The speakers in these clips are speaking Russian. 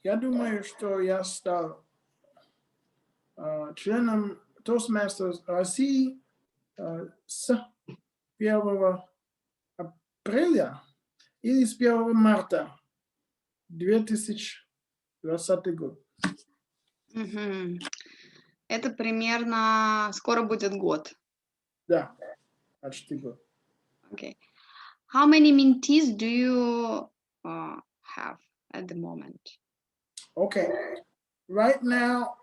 Я думаю, что я стал членом Toastmasters России с 1 апреля или с 1 марта 2020 год. Это примерно скоро будет год. Да, почти год. Okay. How many mentees do you have at the moment? Okay. Right now,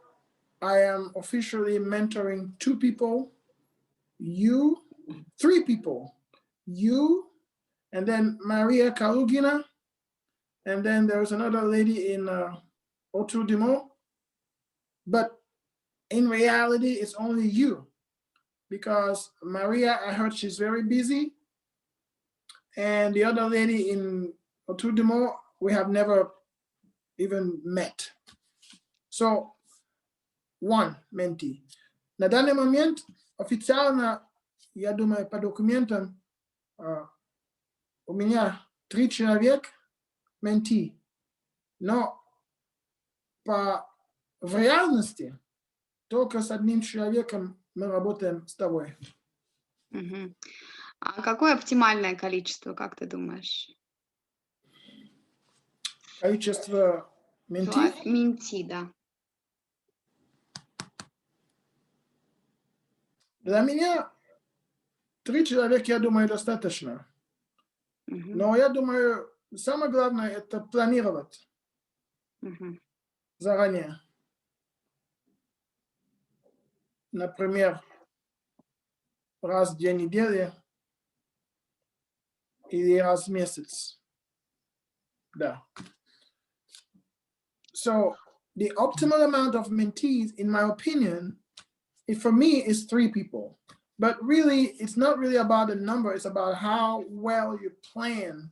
I am officially mentoring 2 people, you, 3 people, you, and then Maria Kalugina, and then there's another lady in Autour-du-Mont. But in reality, it's only you, because Maria, I heard she's very busy, and the other lady in Autour-du-Mont, we have never even met. So, 1 mentee. На данный момент официально, я думаю, по документам у меня 3 человека менти, но в реальности только с 1 человеком мы работаем с тобой. А какое оптимальное количество, как ты думаешь? Количество менти? Менти, да. Для меня 3 человека, я думаю, достаточно. Но я думаю, самое главное — это планировать заранее. Например, раз в 2 недели или раз в месяц. Да. So, the optimal amount of mentees, in my opinion, for me, is 3 people. But really, it's not really about the number. It's about how well you plan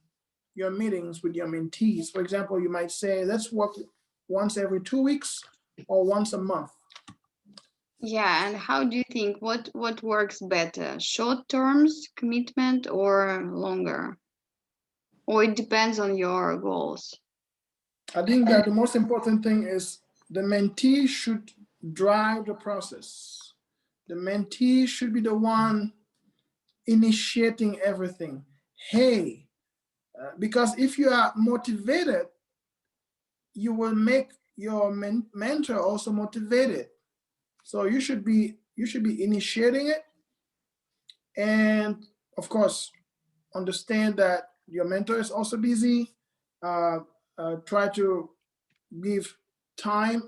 your meetings with your mentees. For example, you might say, let's work once every 2 weeks or once a month. Yeah, and how do you think, what works better, short terms commitment or longer? Or it depends on your goals? I think that the most important thing is the mentee should drive the process. The mentee should be the one initiating everything. Hey, because if you are motivated, you will make your mentor also motivated. So you should be initiating it, and of course, understand that your mentor is also busy. Try to give time,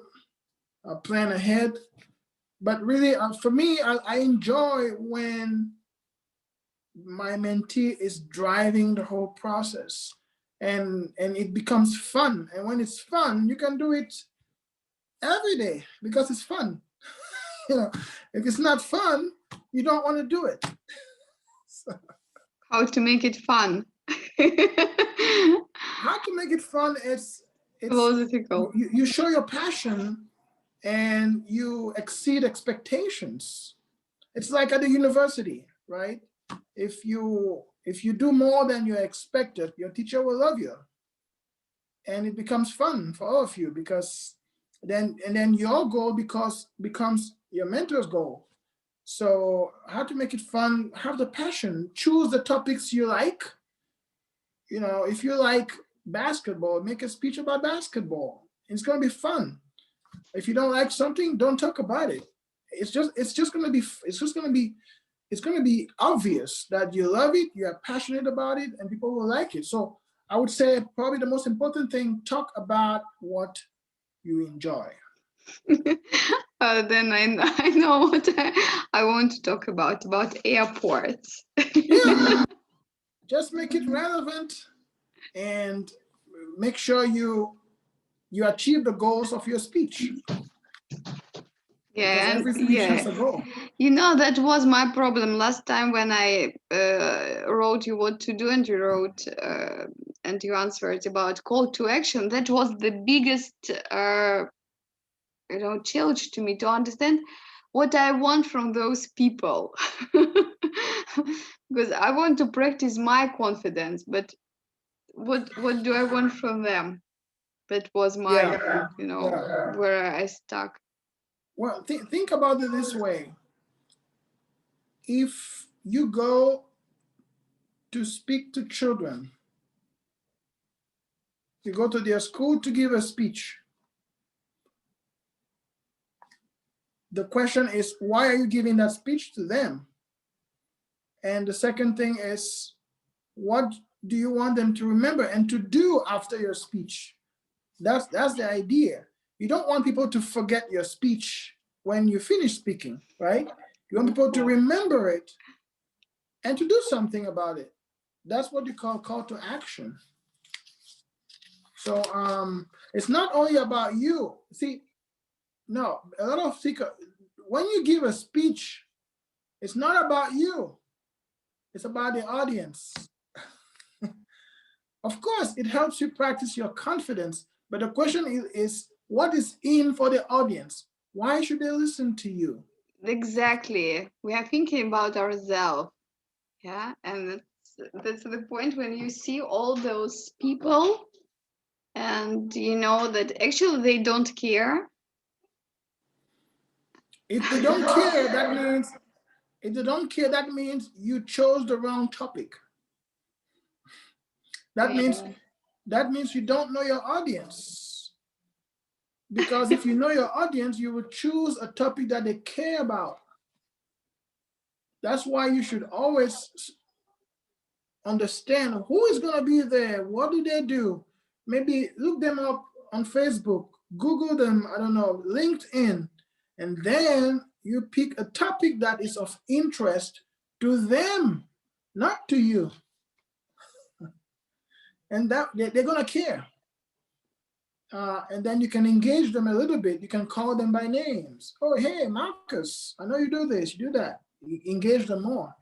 plan ahead. But really, for me, I enjoy when my mentee is driving the whole process, and it becomes fun. And when it's fun, you can do it every day because it's fun. If it's not fun, you don't want to do it. So, how to make it fun? How to make it fun? It's difficult. You show your passion and you exceed expectations. It's like at the university, right? If you do more than you expected, your teacher will love you, and it becomes fun for all of you, because then your goal becomes your mentor's goal. So how to make it fun? Have the passion. Choose the topics you like. If you like basketball, make a speech about basketball. It's going to be fun. If you don't like something, don't talk about it. It's just going to be obvious that you love it, you are passionate about it, and people will like it. So I would say probably the most important thing, talk about what you enjoy. Then I know what I want to talk about airports. Yeah, just make it relevant and make sure you achieve the goals of your speech. Yeah, because every speech has a goal. That was my problem last time when I wrote you what to do, and you wrote and you answered about call to action. That was the biggest challenge to me, to understand what I want from those people. Because I want to practice my confidence, but what do I want from them? That was my, Yeah, yeah. where I stuck. Well, think about it this way. If you go to speak to children, you go to their school to give a speech. The question is, why are you giving that speech to them? And the second thing is, what do you want them to remember and to do after your speech? That's the idea. You don't want people to forget your speech when you finish speaking, right? You want people to remember it and to do something about it. That's what you call to action. So it's not only about you. See, no, a lot of seekers, when you give a speech, it's not about you. It's about the audience. Of course, it helps you practice your confidence, but the question is what is in for the audience? Why should they listen to you? Exactly. We are thinking about ourselves. Yeah. And that's the point when you see all those people and you know that actually they don't care. If they don't care, that means if they don't care, that means you chose the wrong topic. That means Yeah. that means you don't know your audience. Because if you know your audience, you would choose a topic that they care about. That's why you should always understand who is going to be there, what do they do. Maybe look them up on Facebook, Google them, I don't know, LinkedIn, and then you pick a topic that is of interest to them, not to you. And that they're going to care. And then you can engage them a little bit. You can call them by names. Oh, hey, Marcus, I know you do this, you do that. You engage them more.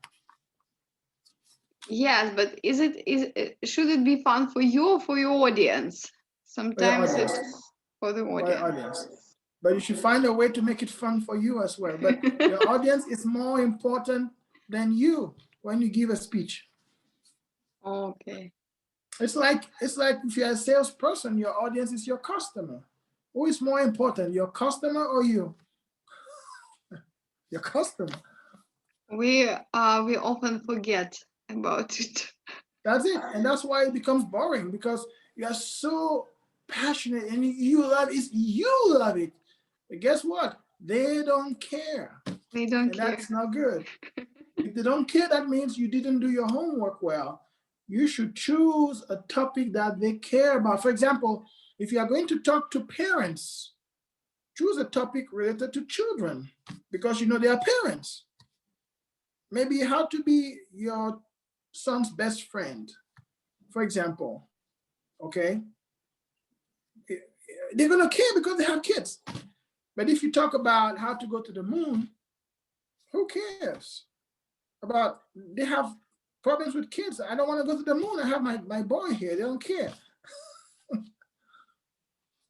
Yes, but should it be fun for you or for your audience? For your Sometimes audience. it's for the For your audience. audience. But you should find a way to make it fun for you as well. But your audience is more important than you when you give a speech. Okay. It's like if you're a salesperson, your audience is your customer. Who is more important, your customer or you? Your customer. We often forget about it. That's it. And that's why it becomes boring because you are so passionate and you love it. You love it. But guess what? They don't care. They don't And care. that's not good. If they don't care, that means you didn't do your homework well. You should choose a topic that they care about. For example, if you are going to talk to parents, choose a topic related to children because you know they are parents. Maybe how to be your son's best friend, for example. Okay? They're going to care because they have kids. But if you talk about how to go to the moon, who cares? About they have problems with kids. I don't want to go to the moon. I have my boy here. They don't care.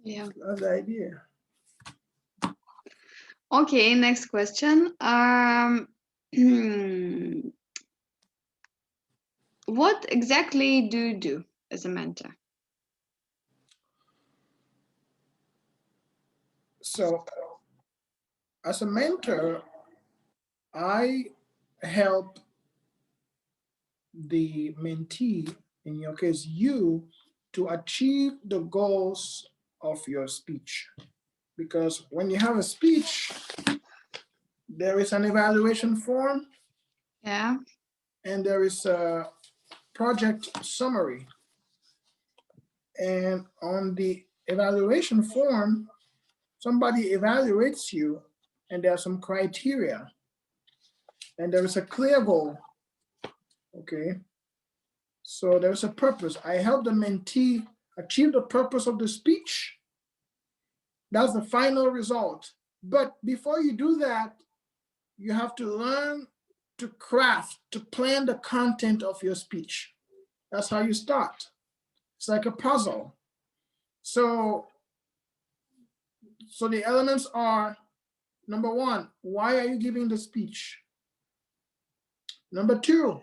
Yeah. That's the idea. Okay, next question. What exactly do you do as a mentor? So, as a mentor, I help the mentee, in your case, you, to achieve the goals of your speech. Because when you have a speech, there is an evaluation form. Yeah. And there is a project summary. And on the evaluation form, somebody evaluates you, and there are some criteria, and there is a clear goal. Okay. So there's a purpose. I help the mentee achieve the purpose of the speech. That's the final result. But before you do that, you have to learn to craft, to plan the content of your speech. That's how you start. It's like a puzzle. So the elements are, number one, why are you giving the speech? Number two,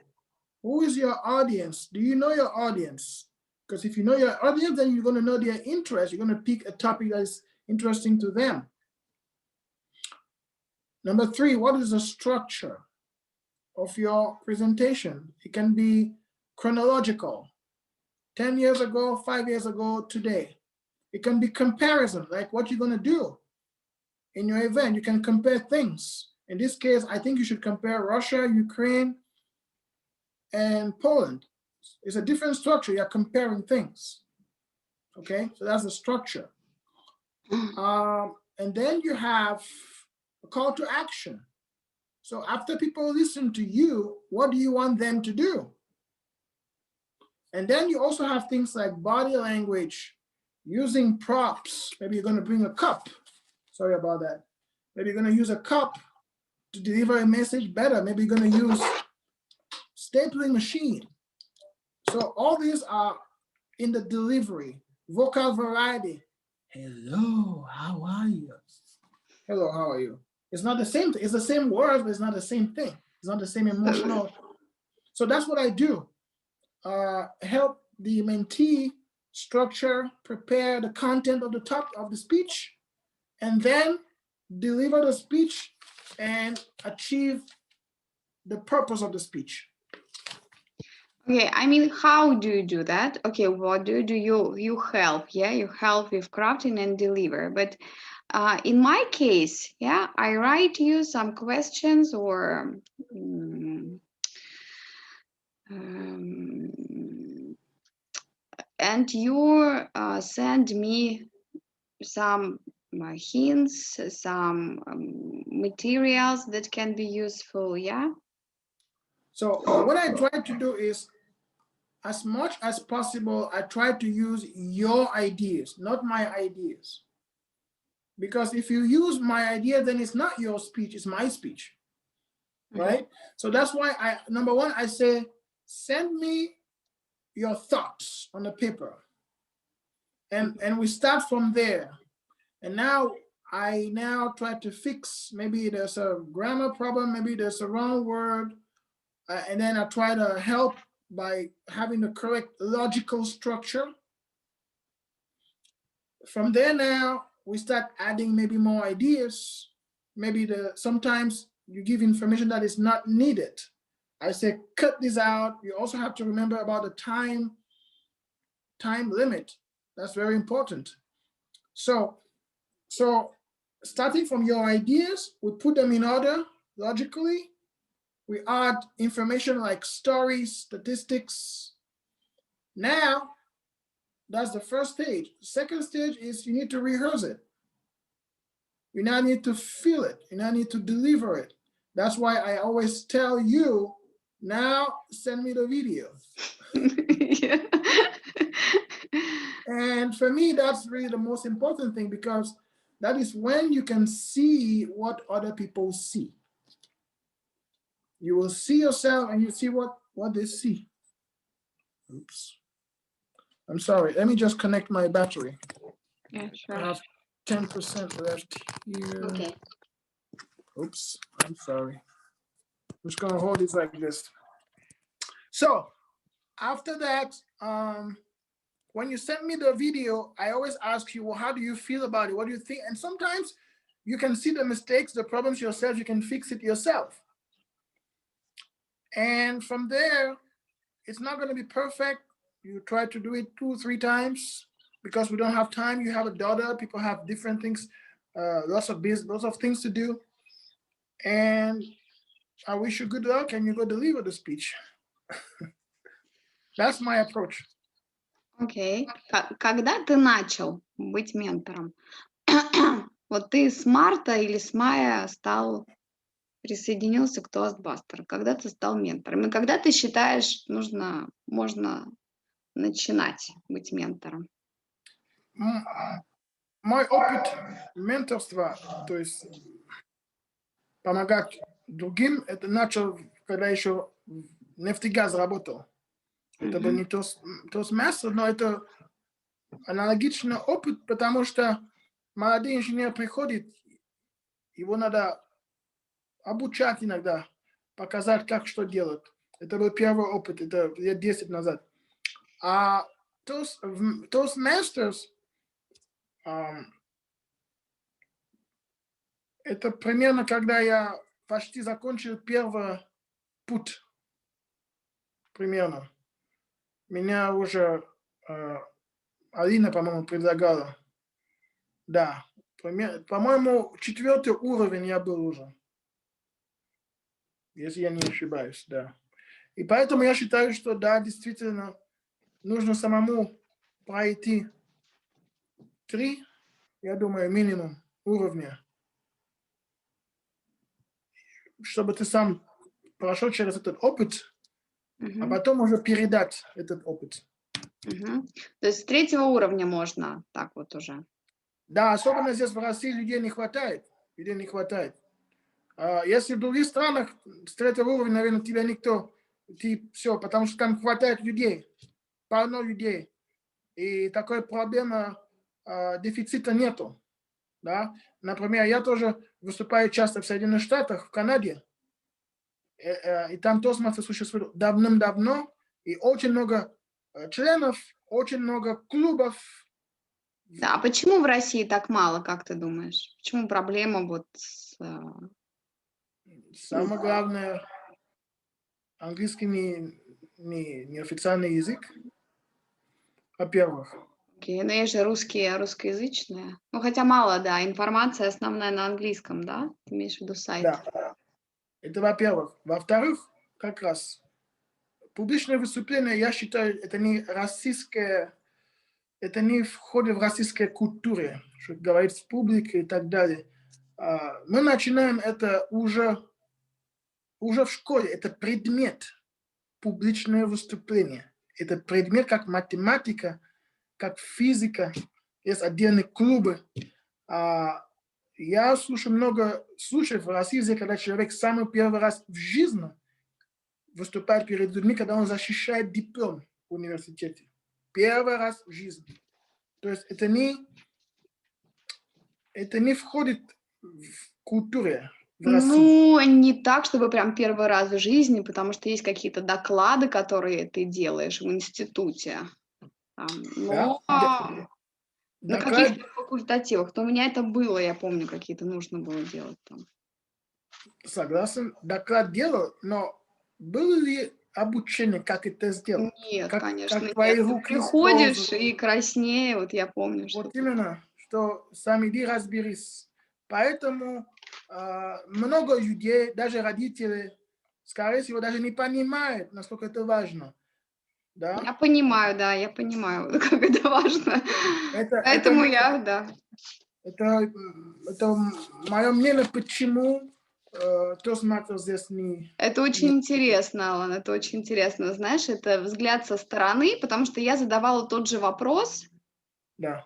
who is your audience? Do you know your audience? Because if you know your audience, then you're going to know their interest. You're going to pick a topic that is interesting to them. Number 3, what is the structure of your presentation? It can be chronological, 10 years ago, 5 years ago, today. It can be comparison, like what you're going to do in your event. You can compare things. In this case, I think you should compare Russia, Ukraine, and Poland. It's a different structure. You're comparing things. Okay, so that's the structure. And then you have a call to action. So after people listen to you, what do you want them to do? And then you also have things like body language, using props. Maybe you're going to bring a cup. Sorry about that. Maybe you're going to use a cup to deliver a message better. Maybe you're going to use stapling machine. So all these are in the delivery. Vocal variety. Hello, how are you? Hello, how are you? It's not the same thing. It's the same words, but it's not the same thing. It's not the same emotional. So that's what I do. Help the mentee structure, prepare the content of the top of the speech, and then deliver the speech and achieve the purpose of the speech. Okay, I mean, how do you do that? Okay, what do you help? Yeah, you help with crafting and deliver. But in my case, yeah, I write you some questions or and you send me some hints, some materials that can be useful. Yeah. So what I try to do is, as much as possible, I try to use your ideas, not my ideas. Because if you use my idea, then it's not your speech, it's my speech, right? So that's why number 1, I say, send me your thoughts on the paper. And we start from there. And now I try to fix, maybe there's a grammar problem, maybe there's a wrong word, and then I try to help by having the correct logical structure. From there now, we start adding maybe more ideas. Maybe sometimes you give information that is not needed. I say, cut this out. You also have to remember about the time limit. That's very important. So starting from your ideas, we put them in order logically. We add information like stories, statistics. Now, that's the first stage. The second stage is you need to rehearse it. You now need to feel it. You now need to deliver it. That's why I always tell you, now send me the video. Yeah. And for me, that's really the most important thing, because that is when you can see what other people see. You will see yourself and you see what they see. Oops. I'm sorry. Let me just connect my battery. Yeah, sure. I have 10% left here. Okay. Oops. I'm sorry. I'm just gonna hold it like this. So after that, when you send me the video, I always ask you, well, how do you feel about it? What do you think? And sometimes you can see the mistakes, the problems yourself. You can fix it yourself. And from there, it's not going to be perfect. You try to do it 2-3 times, because we don't have time. You have a daughter. People have different things, lots of things to do. And I wish you good luck, and you go deliver the speech. That's my approach. Окей. Когда ты начал быть ментором? Вот ты с марта или с мая присоединился к Toastbuster? Когда ты стал ментором? И когда ты считаешь, можно начинать быть ментором? Мой опыт менторства, то есть помогать другим, это начал, когда еще в нефтегаз работал. Это был не Toastmaster, но это аналогичный опыт, потому что молодой инженер приходит, его надо обучать иногда, показать, как что делать. Это был первый опыт, это лет 10 назад. А Toastmasters это примерно, когда я почти закончил первый путь. Примерно. Меня уже Алина, по-моему, предлагала. Да. По-моему, 4-й уровень я был уже. Если я не ошибаюсь, да. И поэтому я считаю, что да, действительно, нужно самому пройти 3, я думаю, минимум уровня, чтобы ты сам прошел через этот опыт, а потом уже передать этот опыт. То есть с 3-го уровня можно так вот уже. Да, особенно здесь в России людей не хватает. Людей не хватает. Если в других странах с 3-го уровня, наверное, тебя никто, ты все, потому что там хватает людей, полно людей. И такой проблемы дефицита нету. Да? Например, я тоже выступаю часто в Соединенных Штатах, в Канаде. И там Тостмастер существует давным-давно. И очень много членов, очень много клубов. Да, а почему в России так мало, как ты думаешь? Почему проблема вот с... Самое главное, английский не официальный язык, во-первых. Окей, но есть же русскоязычные. Ну, хотя мало, да, информация основная на английском, да? Ты имеешь в виду сайт? Да, это во-первых. Во-вторых, как раз публичное выступление, я считаю, это не российское, это не входит в российскую культуру, что говорить с публикой и так далее. Мы начинаем это уже в школе, это предмет, публичное выступление. Это предмет как математика, как физика, есть отдельные клубы. Я слушаю много случаев в России, когда человек самый первый раз в жизни выступает перед людьми, когда он защищает диплом в университете. Первый раз в жизни. То есть это не входит в культуру в России. Ну, не так, чтобы прям первый раз в жизни, потому что есть какие-то доклады, которые ты делаешь в институте. Но Да? на каких-то факультативах. То у меня это было, я помню, какие-то нужно было делать там. Согласен, доклад делал, но было ли обучение, как это сделать? Нет, конечно, как твои нет. Ты руки приходишь использовать? и краснее, вот я помню, что... Вот именно, что сам иди разберись. Поэтому много людей, даже родители, скорее всего, даже не понимают, насколько это важно. Да? Я понимаю, да, я понимаю, как это важно. Поэтому да. Это мое мнение, почему Toastmasters здесь не... Это очень интересно, Алан, это очень интересно. Знаешь, это взгляд со стороны, потому что я задавала тот же вопрос, Да.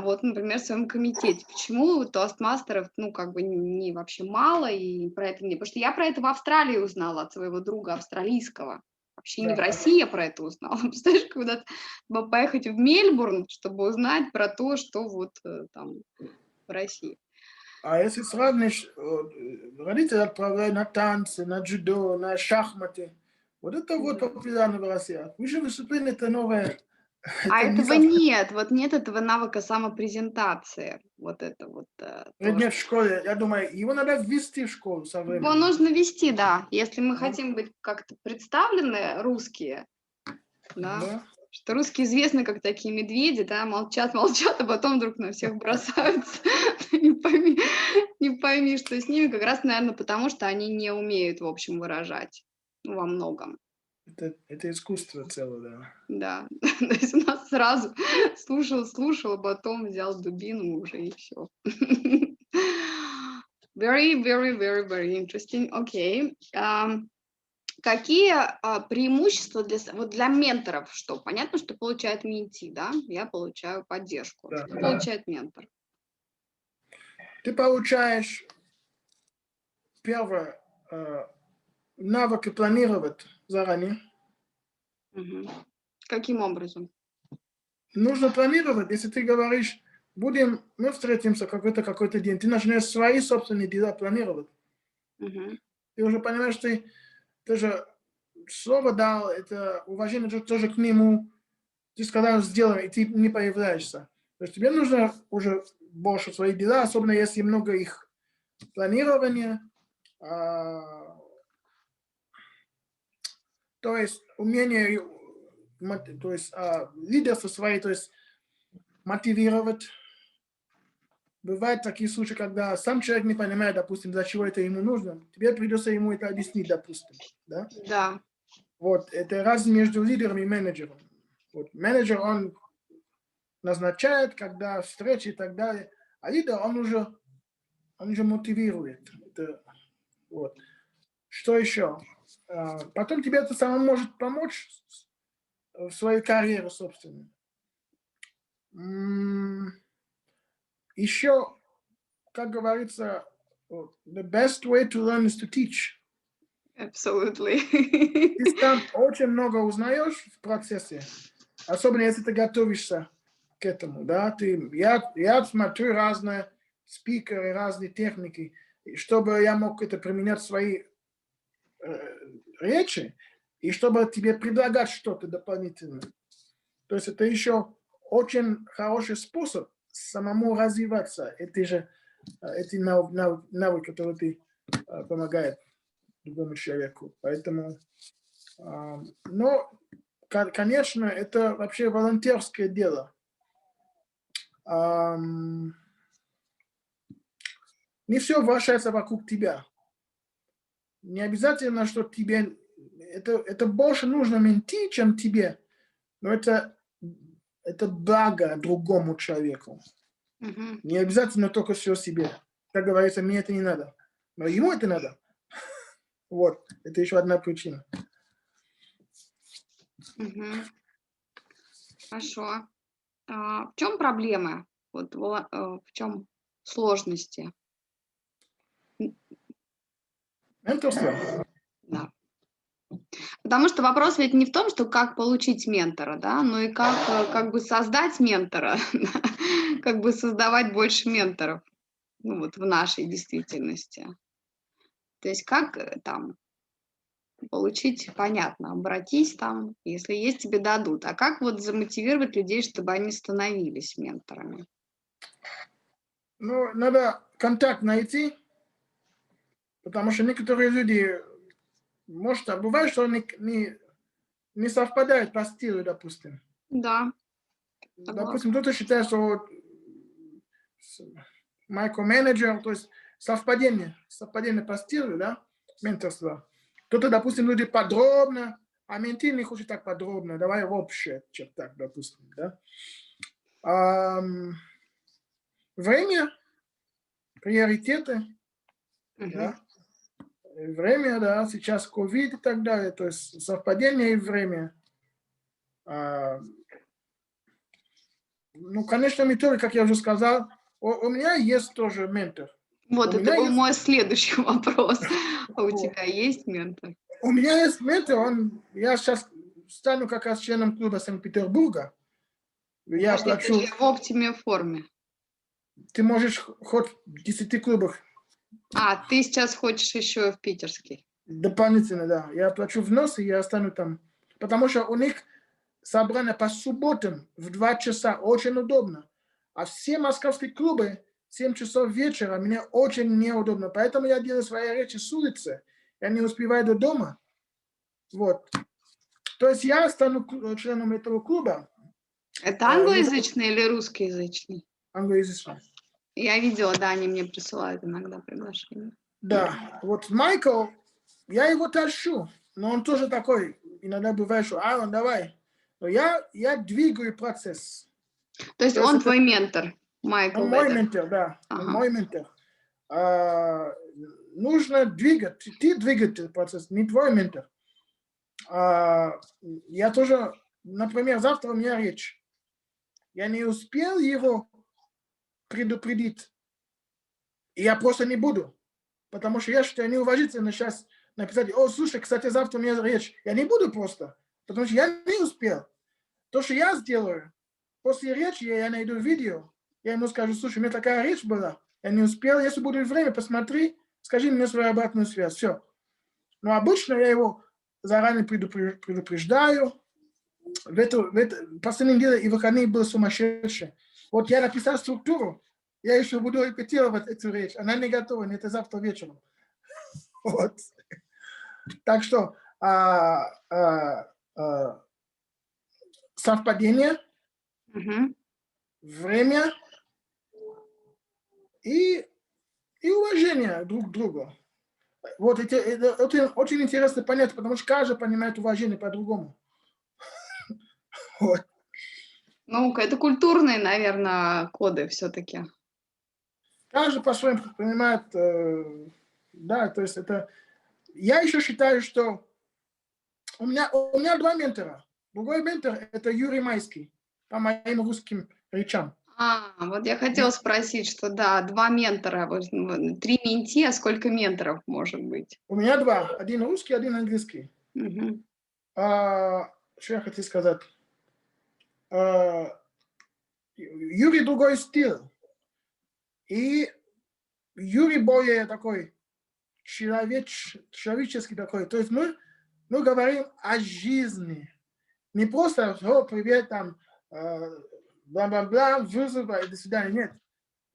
вот, например, в своем комитете. Почему тостмастеров, ну, как бы не вообще мало, и про это не... Потому что я про это в Австралии узнала от своего друга австралийского. Вообще не в России я про это узнала. Представляешь, когда поехать в Мельбурн, чтобы узнать про то, что вот там в России. А если сравнишь, родители отправляют на танцы, на дзюдо, на шахматы. Вот это вот популярно в России. Уже выступление это новое. А этого нет, вот нет этого навыка самопрезентации. Вот это вот. Предмет в школе, я думаю, его надо ввести в школу со временем. Его нужно вести, да. Если мы хотим быть как-то представлены, русские, да, что русские известны как такие медведи, да, молчат, а потом вдруг на всех бросаются. Не пойми, что с ними, как раз, наверное, потому что они не умеют, в общем, выражать во многом. Это искусство целое, да. Да, то есть у нас сразу слушал, потом взял дубину уже и все. Very, very, very, very interesting. Окей. Какие преимущества для менторов? Что? Понятно, что получает менти, да? Я получаю поддержку. Да. Что получает ментор? Ты получаешь первое навыки планировать заранее. Каким образом? Нужно планировать, если ты говоришь, мы встретимся какой-то день, ты начинаешь свои собственные дела планировать. Ты уже понимаешь, ты же слово дал, это уважение тоже к нему, ты сказал, сделай, и ты не появляешься. То есть тебе нужно уже больше своих дела, особенно если много их планирования. То есть умение, то есть лидерство свои, то есть мотивировать. Бывают такие случаи, когда сам человек не понимает, допустим, для чего это ему нужно. Тебе придется ему это объяснить, допустим. Да? Да. Вот, это разница между лидером и менеджером. Вот, менеджер, он назначает, когда встречи и так далее, а лидер, он уже мотивирует. Это, вот. Что еще? Потом тебе это самое может помочь в своей карьере, собственно. Еще, как говорится, the best way to learn is to teach. Absolutely. Ты сам очень много узнаешь в процессе, особенно если ты готовишься к этому, да, я смотрю разные спикеры, разные техники, чтобы я мог это применять в своей речи, и чтобы тебе предлагать что-то дополнительное. То есть это еще очень хороший способ самому развиваться. Это же эти навыки, которые ты помогает другому человеку. Поэтому, но, конечно, это вообще волонтерское дело. Не все вращается вокруг тебя. Не обязательно, что тебе... Это больше нужно менти, чем тебе. Но это благо другому человеку. Не обязательно только все себе. Как говорится, мне это не надо. Но ему это надо. Вот. Это еще одна причина. Хорошо. В чем проблемы? Вот, в чем сложности? Менторство. Да. Потому что вопрос ведь не в том, что как получить ментора, да, но и как бы создать ментора, как бы создавать больше менторов, ну вот в нашей действительности. То есть как там получить, понятно, обратись там, если есть, тебе дадут. А как вот замотивировать людей, чтобы они становились менторами? Ну, надо контакт найти, потому что некоторые люди, может, бывает, что не совпадают по стилю, допустим. Да. Допустим, кто-то считает, что вот микроменеджер, то есть совпадение по стилю, да, менторства. Кто-то, допустим, люди подробно, а менти не хочет так подробно, давай в общее, так, допустим, да. Время, приоритеты, да. Время, да, сейчас ковид и так далее, то есть совпадение и время. Ну, конечно, методы, как я уже сказал, у меня есть тоже ментор. Вот, У это меня был есть... мой следующий вопрос. А у Вот. тебя есть ментор? У меня есть ментор, я сейчас стану как раз членом клуба Санкт-Петербурга. Я Подожди, ты плачу... же в оптиме форме. Ты можешь хоть в 10 клубах. А, ты сейчас хочешь еще в питерский? Дополнительно, да. Я плачу взнос, и я стану там. Потому что у них собрание по субботам в 2 часа очень удобно. А все московские клубы 7 часов вечера мне очень неудобно. Поэтому я делаю свои речи с улицы. Я не успеваю до дома. Вот. То есть я стану членом этого клуба. Это англоязычный или русскоязычный? Англоязычный. Я видела, да, они мне присылают иногда приглашения. Да. Вот Майкл, я его тащу. Но он тоже такой. Иногда бывает, что Алан, давай. Но я двигаю процесс. То есть он твой ментор, Майкл? Он мой ментор, да. Он мой ментор. Нужно двигать. Ты двигатель процесса, не твой ментор. Я тоже, например, завтра у меня речь. Я не успел его предупредить. И я просто не буду. Потому что я считаю неуважительно сейчас написать: о, слушай, кстати, завтра у меня речь. Я не буду просто. Потому что я не успел. То, что я сделаю, после речи я найду видео. Я ему скажу: слушай, у меня такая речь была. Я не успел. Если будет время, посмотри, скажи мне свою обратную связь. Все. Но обычно я его заранее предупреждаю. последней неделе и выходные было сумасшедшее. Вот я написал структуру, я еще буду репетировать эту речь. Она не готова, это завтра вечером. Вот. Так что совпадение, время и уважение друг к другу. Вот это очень интересно понять, потому что каждый понимает уважение по-другому. Вот. Ну, это культурные, наверное, коды все-таки. Каждый по-своему понимает, да, то есть это... Я еще считаю, что у меня два ментора. Другой ментор – это Юрий Майский, по моим русским речам. Вот я хотела спросить, что да, 2 ментора, 3 менти, а сколько менторов может быть? У меня два. Один русский, один английский. Что я хотел сказать? Юрий другой стиль. И Юрий более такой человеческий такой. То есть мы говорим о жизни. Не просто привет, там, бла-бла-бла, вызов, и до свидания. Нет.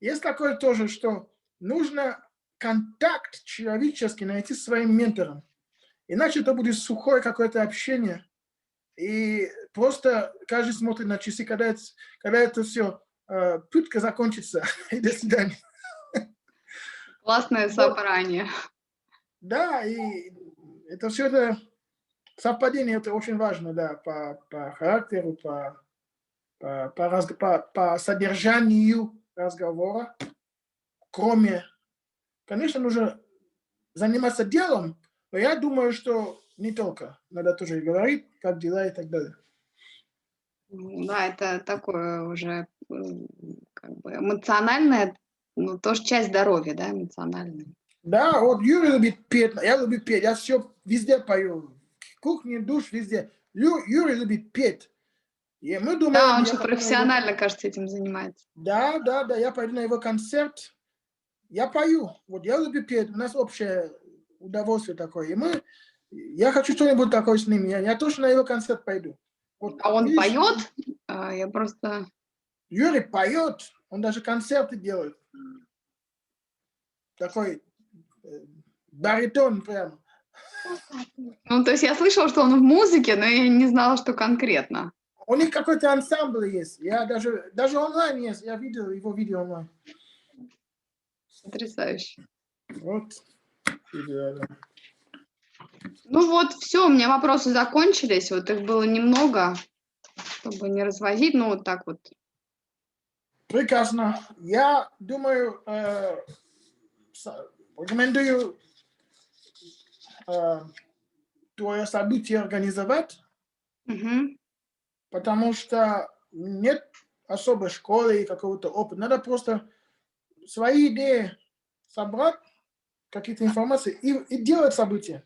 Есть такое тоже, что нужно контакт человеческий найти с своим ментором. Иначе это будет сухое какое-то общение. И просто каждый смотрит на часы, когда это все, пытка закончится. И до свидания. Классное собрание. Да, и это все это совпадение, это очень важно, да, по характеру, по содержанию разговора. Кроме, конечно, нужно заниматься делом, но я думаю, что не только. Надо тоже говорить, как дела и так далее. Да, это такое уже как бы эмоциональное, ну, тоже часть здоровья, да, эмоциональная. Да, вот Юрий любит петь, я люблю петь, я все везде пою. В кухне, душ, везде. Юрий любит петь. И мы Да, думаем, он же профессионально, кажется, этим занимается. Да, я пойду на его концерт. Я пою. Вот я люблю петь. У нас общее удовольствие такое. И я хочу что-нибудь такое с ними. Я точно на его концерт пойду. Вот, А он видишь, поет? Я просто... Юрий поет. Он даже концерты делает. Такой баритон прям. Ну, то есть я слышала, что он в музыке, но я не знала, что конкретно. У них какой-то ансамбль есть. Я даже онлайн есть. Я видел его видео онлайн. Потрясающе. Вот. Ну вот, все, у меня вопросы закончились. Вот их было немного, чтобы не развозить, ну вот так вот. Прекрасно. Я думаю, рекомендую твое событие организовать, потому что нет особой школы и какого-то опыта. Надо просто свои идеи собрать, какие-то информации и делать события.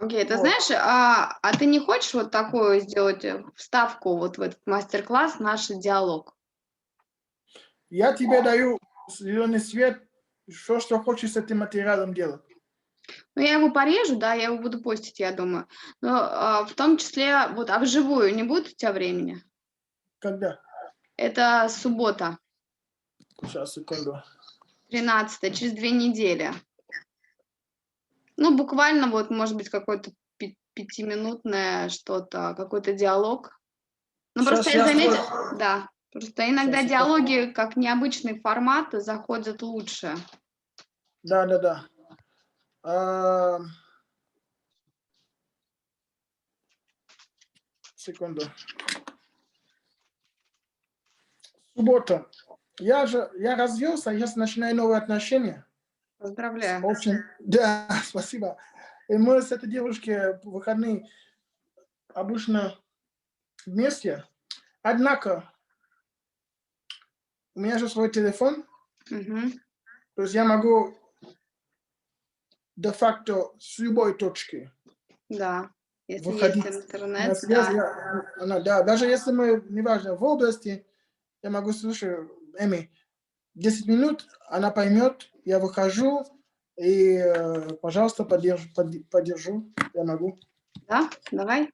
Окей, ты знаешь, а ты не хочешь вот такую сделать вставку вот в этот мастер-класс «Наш диалог»? Я тебе даю зеленый свет, что хочешь с этим материалом делать. Ну, я его порежу, да, я его буду постить, я думаю. Но в том числе, вот, а вживую не будет у тебя времени? Когда? Это суббота, Сейчас, секунду. 13 через 2 недели. Ну, буквально вот, может быть, какое-то 5-минутное что-то, какой-то диалог. Ну, Сейчас просто я заметила, да, просто иногда диалоги, как необычный формат, заходят лучше. Да. Секунду. Суббота. Я развелся, я начинаю новые отношения. Поздравляю. Да, спасибо. И мы с этой девушкой в выходные обычно вместе. Однако у меня же свой телефон, то есть я могу де-факто с любой точки если выходить есть интернет, на связь. Да, даже если мы, неважно, в области, я могу слушать, Эми, 10 минут, она поймет, я выхожу, и, пожалуйста, поддержу, я могу. Да, давай.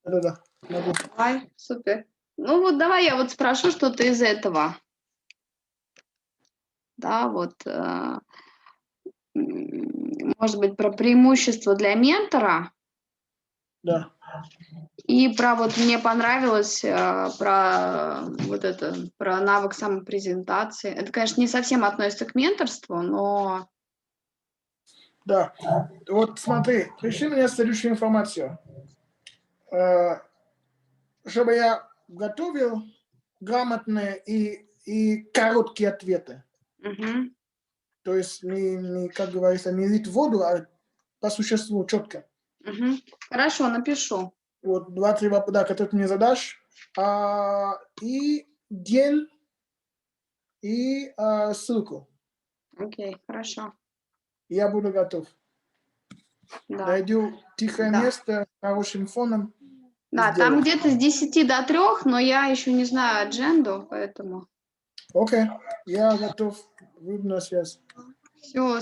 Да-да-да. Могу. Давай, супер. Ну вот давай я вот спрошу что-то из этого. Да, вот, может быть, про преимущество для ментора. Да. И про вот мне понравилось про вот это, про навык самопрезентации. Это, конечно, не совсем относится к менторству, но... Да. Вот смотри, пришли мне следующую информацию. Чтобы я готовил грамотные и короткие ответы. Мгм. То есть не, как говорится, не лить воду, а по существу четко. Мгм. Хорошо, напишу. Вот 2-3 вопроса, которые ты мне задашь. И день, и ссылку. Окей, хорошо. Я буду готов. Да. Найду тихое Да. место с хорошим фоном. Да, там где-то с 10 до 3, но я еще не знаю адженду, поэтому... Окей, я готов. Выйду на связь. Все,